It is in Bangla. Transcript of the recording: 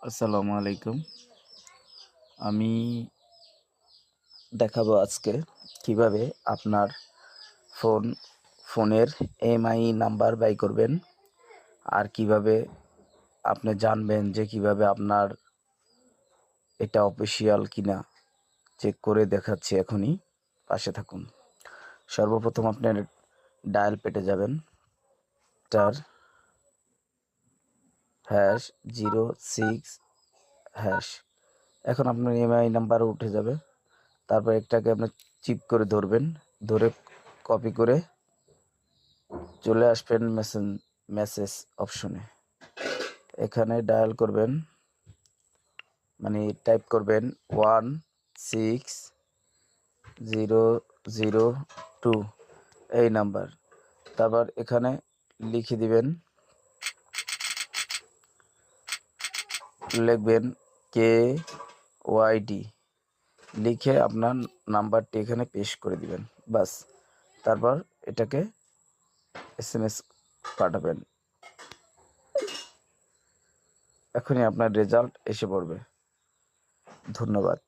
আসসালামু আলাইকুম। আমি দেখাবো আজকে কিভাবে আপনার ফোন ফোনের এমআই নাম্বার বাই করবেন। আর কিভাবে আপনি জানবেন যে কিভাবে আপনার এটা অফিসিয়াল কিনা চেক করে দেখাচ্ছি এখনই। পাশে থাকুন। সর্বপ্রথম আপনার ডায়াল পেটে যাবেন। Star hash 06 hash. এখন আপনার এমআই নাম্বার উঠে যাবে। তারপর একটাকে আপনি চিপ করে ধরবেন, ধরে কপি করে চলে আসবেন মেসেজ অপশনে। এখানে ডায়াল করবেন, মানে টাইপ করবেন 160002 এই নাম্বার। তারপর এখানে লিখে দিবেন, লিখবেন KYD, লিখে আপনার নাম্বারটি এখানে পেস্ট করে দিবেন। বাস, তারপর এটাকে SMS পাঠাবেন। এখনই আপনার রেজাল্ট এসে পড়বে। ধন্যবাদ।